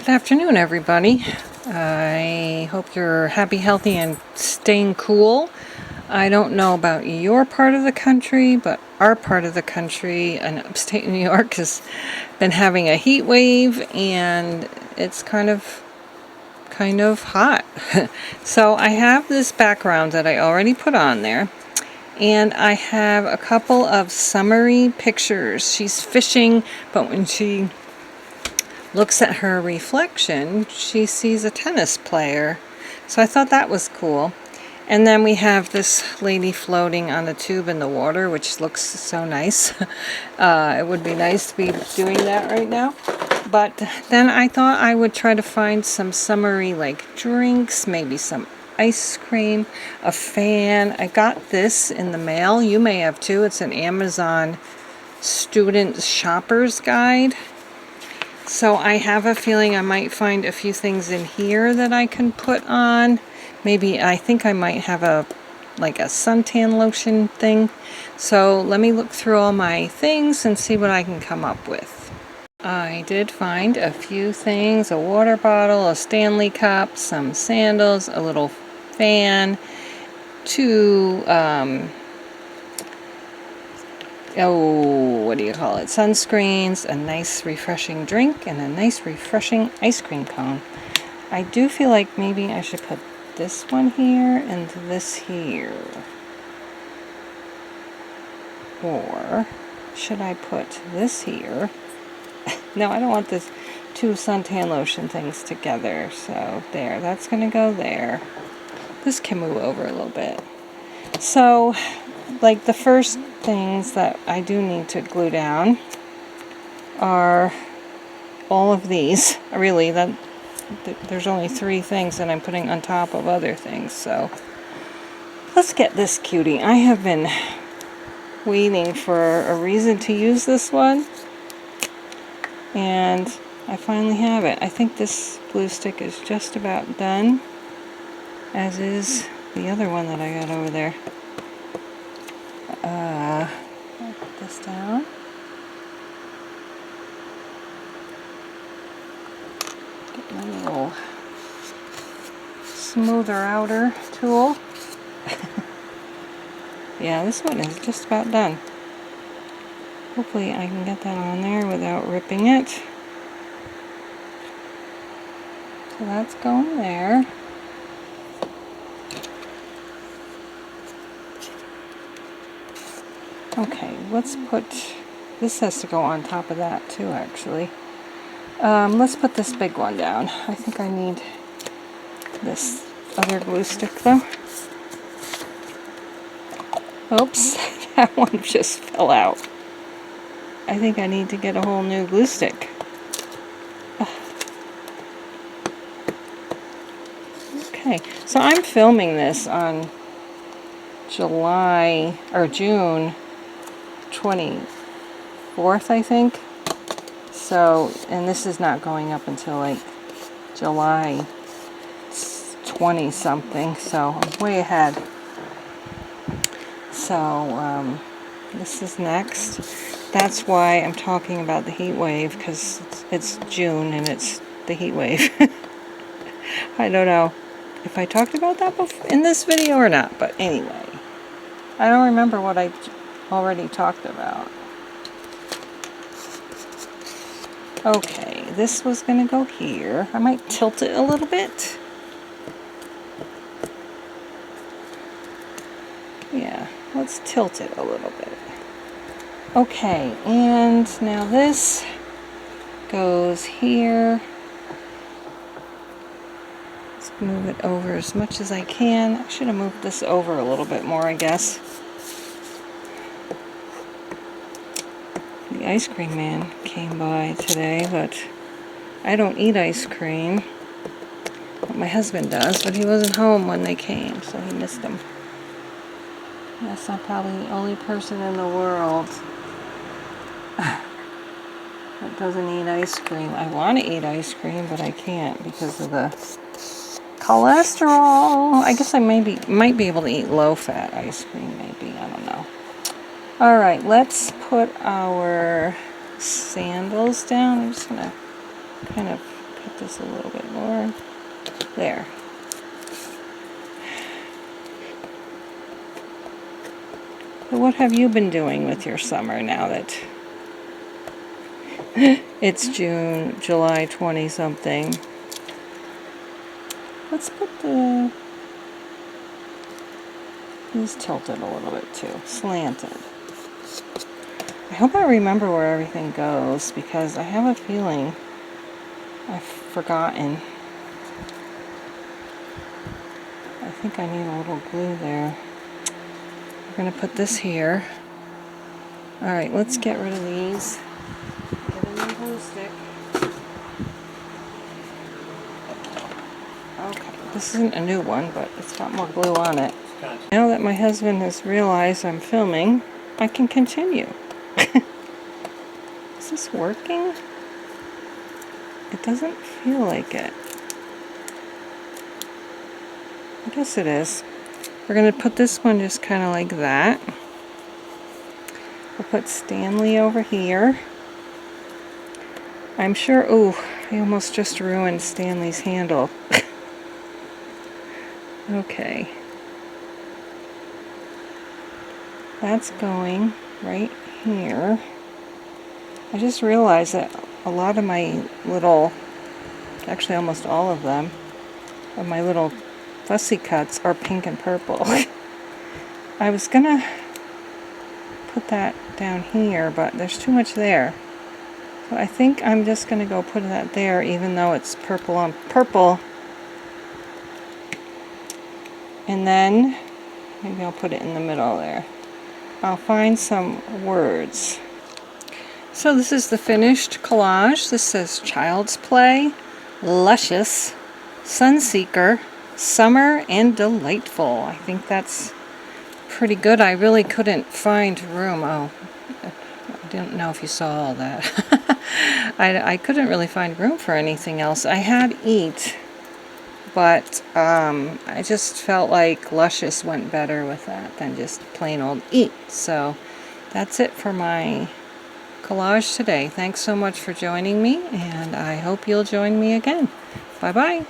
Good afternoon, everybody. I hope you're happy, healthy, and staying cool. I don't know about your part of the country, but our part of the country in upstate New York has been having a heat wave, and it's kind of hot. So I have this background that I already put on there, and I have a couple of summery pictures. She's fishing, but when she looks at her reflection, she sees a tennis player. So I thought that was cool. And then we have this lady floating on a tube in the water, which looks so nice. It would be nice to be doing that right now. But then I thought I would try to find some summery like drinks, maybe some ice cream, a fan. I got this in the mail. You may have too. It's an Amazon student shopper's guide. So I have a feeling I might find a few things in here that I can put on. Maybe I think I might have a suntan lotion thing. So let me look through all my things and see what I can come up with. I did find a few things: a water bottle, a Stanley cup, some sandals, a little fan, two sunscreens, a nice refreshing drink, and a nice refreshing ice cream cone. I do feel like maybe I should put this one here and this here. Or should I put this here? No, I don't want this two suntan lotion things together. So there, that's gonna go there. This can move over a little bit. So like the first things that I do need to glue down are all of these. Really, there's only 3 things that I'm putting on top of other things. So let's get this cutie. I have been waiting for a reason to use this one, and I finally have it. I think this glue stick is just about done, as is the other one that I got over there. Put this down. Get my little smoother outer tool. Yeah, this one is just about done. Hopefully I can get that on there without ripping it. So that's going there. Okay, let's put, this has to go on top of that too, actually. Let's put this big one down. I think I need this other glue stick though. Oops, that one just fell out. I think I need to get a whole new glue stick. Okay, so I'm filming this on June 24th, I think. So, and this is not going up until like July 20 something, so I'm way ahead. So, this is next. That's why I'm talking about the heat wave, because it's June and it's the heat wave. I don't know if I talked about that in this video or not, but anyway. I don't remember what I already talked about. Okay, this was going to go here. I might tilt it a little bit. Yeah, let's tilt it a little bit. Okay, and now this goes here. Let's move it over as much as I can. I should have moved this over a little bit more, I guess. The ice cream man came by today, but I don't eat ice cream. Well, my husband does, but he wasn't home when they came, so he missed them. Yes, I'm probably the only person in the world that doesn't eat ice cream. I want to eat ice cream, but I can't because of the cholesterol. I guess I might be able to eat low-fat ice cream, maybe. I don't know. All right, let's put our sandals down. I'm just going to kind of put this a little bit more. There. So what have you been doing with your summer now that it's July 20 something? Let's put these tilted a little bit too, slanted. I hope I remember where everything goes because I have a feeling I've forgotten. I think I need a little glue there. We're going to put this here. Alright, let's get rid of these. Get a new glue stick. Okay, this isn't a new one, but it's got more glue on it. Now that my husband has realized I'm filming, I can continue. Is this working? It doesn't feel like it. I guess it is. We're going to put this one just kind of like that. We'll put Stanley over here. I'm sure, oh, I almost just ruined Stanley's handle. Okay. That's going right here. I just realized that a lot of my little, actually almost all of them, of my little fussy cuts are pink and purple. I was gonna put that down here, but there's too much there. So I think I'm just gonna go put that there, even though it's purple on purple. And then maybe I'll put it in the middle there. I'll find some words. So this is the finished collage. This says Child's Play, Luscious, Sunseeker, Summer, and Delightful. I think that's pretty good. I really couldn't find room. Oh, I didn't know if you saw all that. I couldn't really find room for anything else. I had Eat, but I just felt like Luscious went better with that than just plain old Eat. So that's it for my collage today. Thanks so much for joining me, and I hope you'll join me again. Bye-bye.